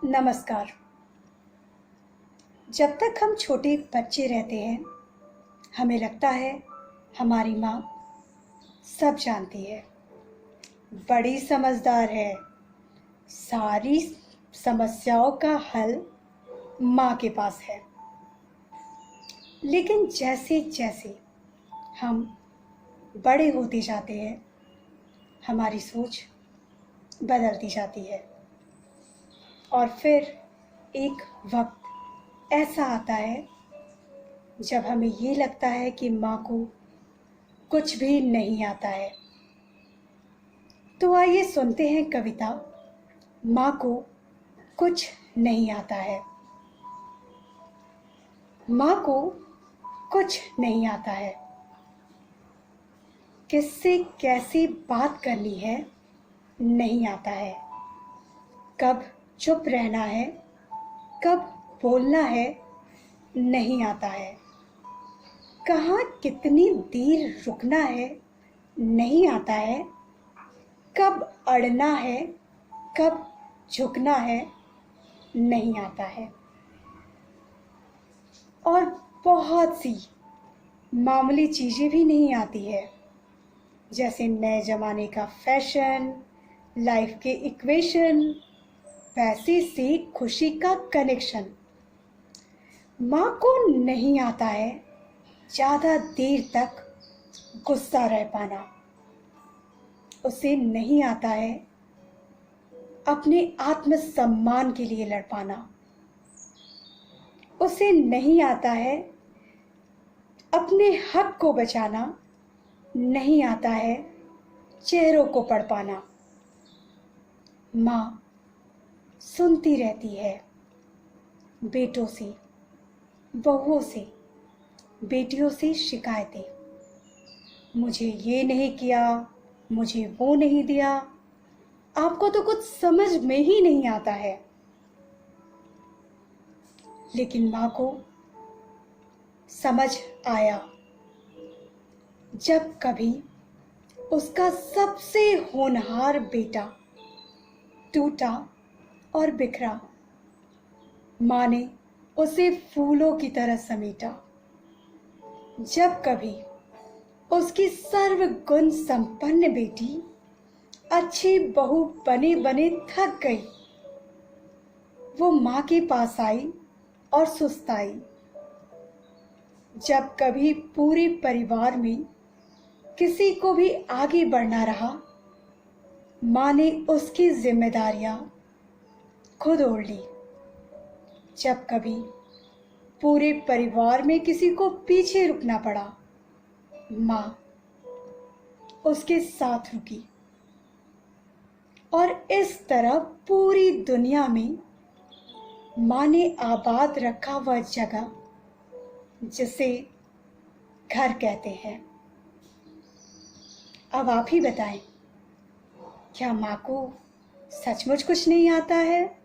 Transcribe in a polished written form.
नमस्कार। जब तक हम छोटे बच्चे रहते हैं, हमें लगता है हमारी माँ सब जानती है, बड़ी समझदार है, सारी समस्याओं का हल माँ के पास है। लेकिन जैसे जैसे हम बड़े होते जाते हैं, हमारी सोच बदलती जाती है और फिर एक वक्त ऐसा आता है जब हमें ये लगता है कि माँ को कुछ भी नहीं आता है। तो आइए सुनते हैं कविता माँ को कुछ नहीं आता है। माँ को कुछ नहीं आता है, किससे कैसे बात करनी है नहीं आता है, कब चुप रहना है कब बोलना है नहीं आता है, कहाँ कितनी देर रुकना है नहीं आता है, कब अड़ना है कब झुकना है नहीं आता है। और बहुत सी मामूली चीज़ें भी नहीं आती है, जैसे नए ज़माने का फैशन, लाइफ के इक्वेशन, पैसे से खुशी का कनेक्शन। माँ को नहीं आता है ज़्यादा देर तक गुस्सा रह पाना, उसे नहीं आता है अपने आत्मसम्मान के लिए लड़ पाना, उसे नहीं आता है अपने हक को बचाना, नहीं आता है चेहरों को पढ़ पाना। माँ सुनती रहती है बेटों से, बहुओं से, बेटियों से शिकायतें, मुझे ये नहीं किया, मुझे वो नहीं दिया, आपको तो कुछ समझ में ही नहीं आता है। लेकिन माँ को समझ आया जब कभी उसका सबसे होनहार बेटा टूटा और बिखरा, माँ ने उसे फूलों की तरह समेटा। जब कभी उसकी सर्वगुण संपन्न बेटी अच्छी बहू बने बने थक गई, वो माँ के पास आई और सुस्ताई। जब कभी पूरे परिवार में किसी को भी आगे बढ़ना रहा, माँ ने उसकी जिम्मेदारियां खुद ओढ़ ली। जब कभी पूरे परिवार में किसी को पीछे रुकना पड़ा, माँ उसके साथ रुकी। और इस तरह पूरी दुनिया में माँ ने आबाद रखा वह जगह जिसे घर कहते हैं। अब आप ही बताएं, क्या माँ को सचमुच कुछ नहीं आता है?